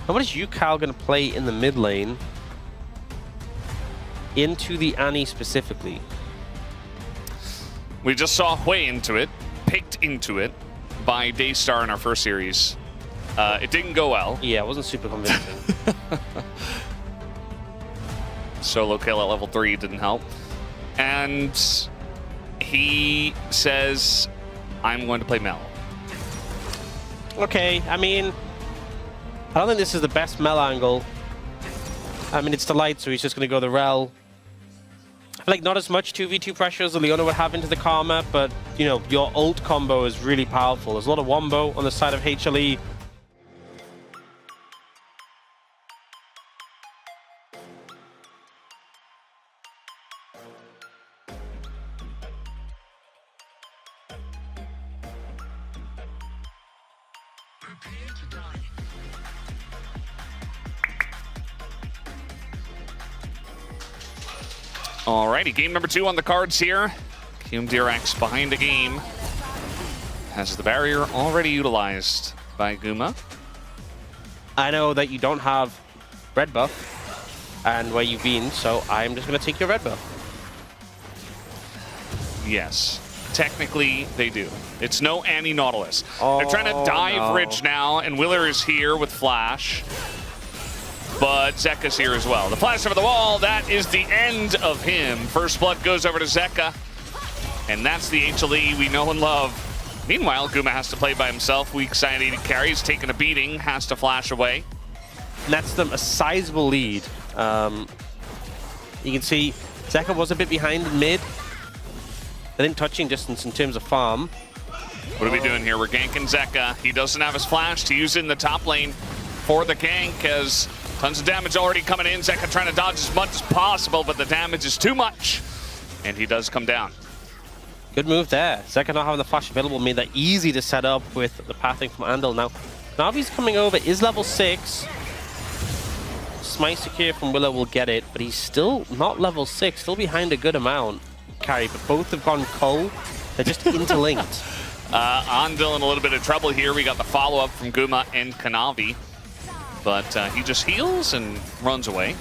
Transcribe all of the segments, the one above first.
And what is Yukal going to play in the mid lane? Into the Annie specifically. We just saw Hui into it, picked into it by Daystar in our first series. It didn't go well. Yeah, it wasn't super convincing. Solo kill at level 3 didn't help. And he says, I'm going to play Mel. Okay, I mean, I don't think this is the best Mel angle. I mean, it's Delight, so he's just going to go the Rel. I feel like not as much 2v2 pressure as the Leona would have into the Karma, but, you know, your ult combo is really powerful. There's a lot of wombo on the side of HLE. Alrighty, game number 2 on the cards here. KRX behind the game. Has the barrier already utilized by Guma. I know that you don't have red buff and where you've been, so I'm just going to take your red buff. Yes, technically they do. It's no Annie Nautilus. Oh, they're trying to dive Ridge now, and Willer is here with Flash. But Zeka's here as well. The flash over the wall, that is the end of him. First blood goes over to Zeka. And that's the HLE we know and love. Meanwhile, Guma has to play by himself. Weak side 80 carries, taking a beating, has to flash away. Nets them a sizable lead. You can see Zeka was a bit behind in mid. Within touching distance in terms of farm. What are we doing here? We're ganking Zeka. He doesn't have his flash to use in the top lane for the gank, as tons of damage already coming in. Zeka trying to dodge as much as possible, but the damage is too much. And he does come down. Good move there. Zeka not having the flash available made that easy to set up with the pathing from Andal. Now, Navi's coming over, is level 6. Smite secure from Willow will get it, but he's still not level 6, still behind a good amount. Carry, but both have gone cold. They're just interlinked. Andal in a little bit of trouble here. We got the follow-up from Guma and Kanavi. But he just heals and runs away.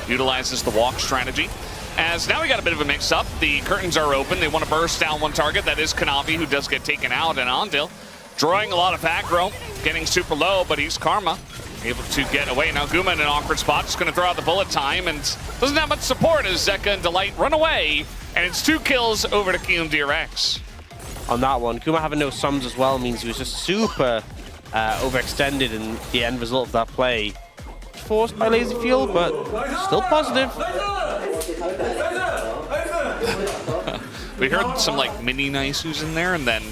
Utilizes the walk strategy. As now we got a bit of a mix-up. The curtains are open. They want to burst down one target. That is Kanavi, who does get taken out. And Andal drawing a lot of aggro, getting super low, but he's Karma. Able to get away. Now Guma in an awkward spot. Just going to throw out the bullet time. And doesn't have much support as Zeka and Delight run away. And it's 2 kills over to KRX. On that one, Guma having no sums as well means he was just super overextended in the end result of that play. Forced by Lazy Field, but still positive. We heard some like mini Naisus in there and then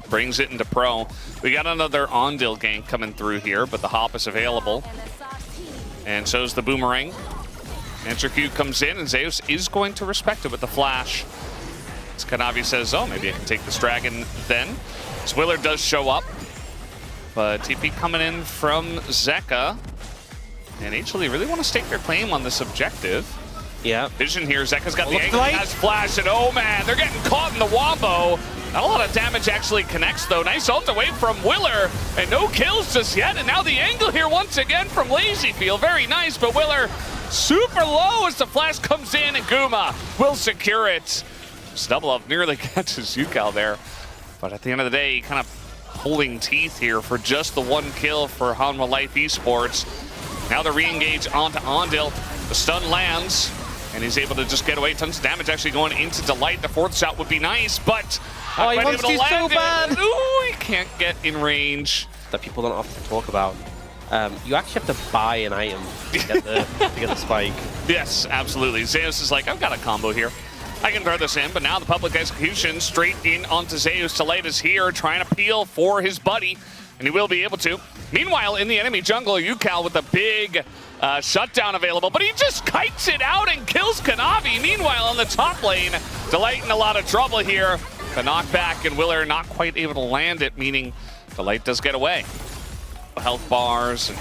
brings it into pro. We got another Andal gank coming through here, but the hop is available. And so is the boomerang. Answer Q comes in and Zeus is going to respect it with the flash. As Kanavi says, oh, maybe I can take this dragon then. Swiller does show up. But TP coming in from Zeka. And HLE really want to stake their claim on this objective. Yeah. Vision here. Zeka's got the angle, has flash, and oh man, they're getting caught in the wombo. Not a lot of damage actually connects though. Nice ult away from Willer, and no kills just yet. And now the angle here once again from Lazyfield. Very nice, but Willer super low as the flash comes in, and Guma will secure it. Double up nearly catches Yukal there. But at the end of the day, kind of holding teeth here for just the 1 kill for Hanwha Life Esports. Now the re-engage onto Andal. The stun lands, and he's able to just get away. Tons of damage actually going into Delight. The 4th shot would be nice, but oh, he wants to so bad. Ooh, he can't get in range. That people don't often talk about. You actually have to buy an item to get the spike. Yes, absolutely. Zeus is like, I've got a combo here. I can throw this in, but now the public execution straight in onto Zeus. Delight is here trying to peel for his buddy, and he will be able to. Meanwhile, in the enemy jungle, Yukal with a big shutdown available, but he just kites it out and kills Kanavi. Meanwhile, on the top lane, Delight in a lot of trouble here. The knockback, and Willer not quite able to land it, meaning Delight does get away. Health bars. And,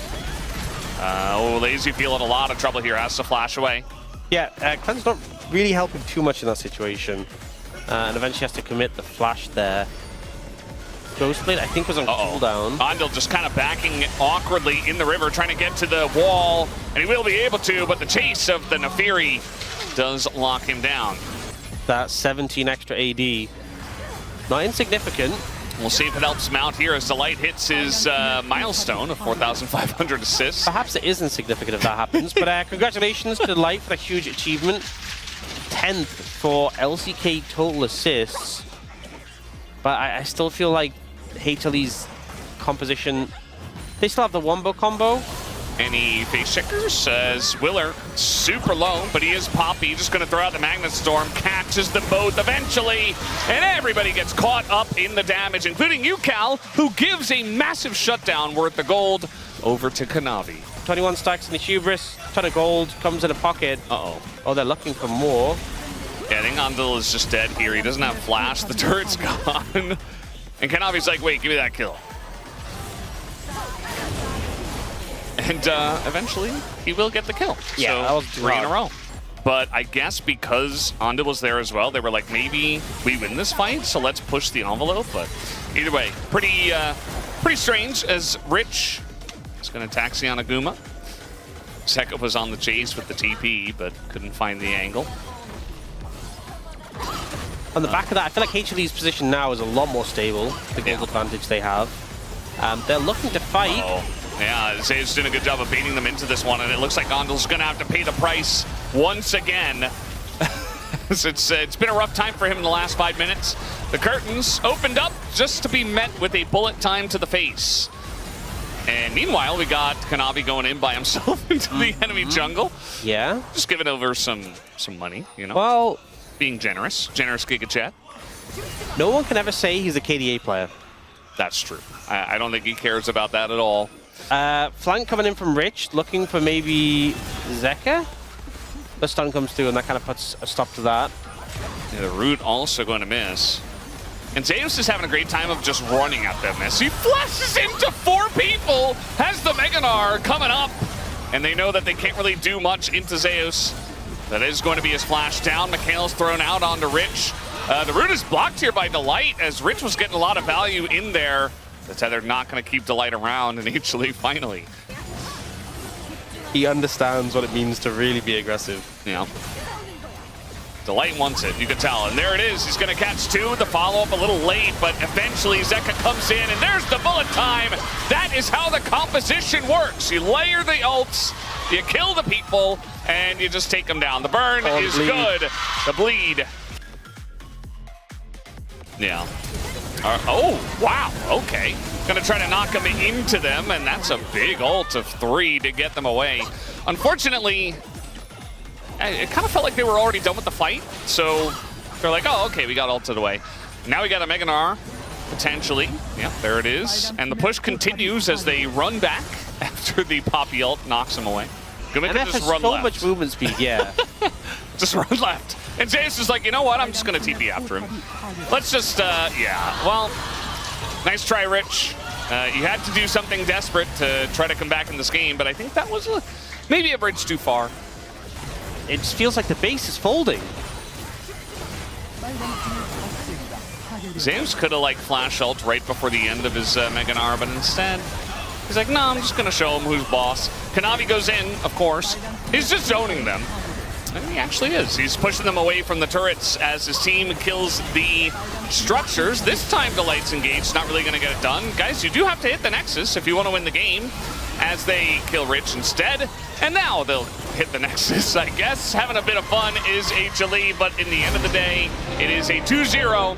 Lazyfield in a lot of trouble here, has to flash away. Yeah, Cleanse don't really help him too much in that situation. And eventually has to commit the flash there. Ghostblade, I think, was on cooldown. Andal just kind of backing awkwardly in the river, trying to get to the wall, and he will be able to, but the chase of the Naafiri does lock him down. That 17 extra AD, not insignificant. We'll see if it helps him out here as Delight hits his milestone of 4,500 assists. Perhaps it isn't significant if that happens, but congratulations to Delight for that huge achievement. 10th for LCK total assists. But I still feel like HLE's composition, they still have the wombo combo. Any face checkers as Willer super low, but he is Poppy, just going to throw out the Magnet Storm, catches them both eventually, and everybody gets caught up in the damage, including you, Cal, who gives a massive shutdown worth the gold over to Kanavi. 21 stacks in the Hubris, ton of gold, comes in a pocket. Uh-oh. Oh, they're looking for more. Yeah, I think Andal is just dead here. He doesn't have flash, the turret's gone. And Kanavi's like, wait, give me that kill. And eventually, he will get the kill. Yeah, so that was 3 in a row. But I guess because Andal was there as well, they were like, maybe we win this fight, so let's push the envelope. But either way, pretty strange as Rich is going to taxi on a Guma. Zeka was on the chase with the TP, but couldn't find the angle. On the back of that, I feel like HLE's position now is a lot more stable, the gold advantage they have. They're looking to fight. Yeah, Zave's doing a good job of baiting them into this one, and it looks like Andal's going to have to pay the price once again. It's been a rough time for him in the last 5 minutes. The curtains opened up just to be met with a bullet time to the face. And meanwhile, we got Kanavi going in by himself into the enemy jungle. Yeah. Just giving over some money, you know? Well, being generous Giga Chat. No one can ever say he's a KDA player. That's true. I don't think he cares about that at all. Flank coming in from Rich, looking for maybe Zeka. The stun comes through, and that kind of puts a stop to that. Yeah, the root also going to miss. And Zeus is having a great time of just running at them. As he flashes into 4 people, has the Meganar coming up. And they know that they can't really do much into Zeus. That is going to be his flash down. Mikhail's thrown out onto Rich. The root is blocked here by Delight, as Rich was getting a lot of value in there. That's how they're not going to keep Delight around, and HLE finally. He understands what it means to really be aggressive. Yeah. Delight wants it, you can tell. And there it is. He's going to catch 2. The follow-up a little late, but eventually Zeka comes in, and there's the bullet time. That is how the composition works. You layer the ults, you kill the people, and you just take them down. The burn is good. The bleed. Yeah. Oh, wow. Okay. Going to try to knock him into them, and that's a big ult of 3 to get them away. Unfortunately, it kind of felt like they were already done with the fight, so they're like, oh, okay, we got ulted away. Now we got a Meganar, potentially. Yeah, there it is. And the push continues as they run back after the Poppy ult knocks him away. Gumayusi just run so left. Much movement speed, yeah. Just run left. And Zeus is like, you know what? I'm just going to TP after him. Let's just, yeah. Well, nice try, Rich. You had to do something desperate to try to come back in this game, but I think that was maybe a bridge too far. It just feels like the base is folding. Zeus could have, like, flash ult right before the end of his Meganar, but instead, he's like, no, I'm just going to show him who's boss. Kanavi goes in, of course. He's just zoning them. And he actually is. He's pushing them away from the turrets as his team kills the structures. This time, Delight's engaged. Not really going to get it done. Guys, you do have to hit the Nexus if you want to win the game, as they kill Rich instead. And now they'll hit the Nexus, I guess. Having a bit of fun is HLE, but in the end of the day, it is a 2-0.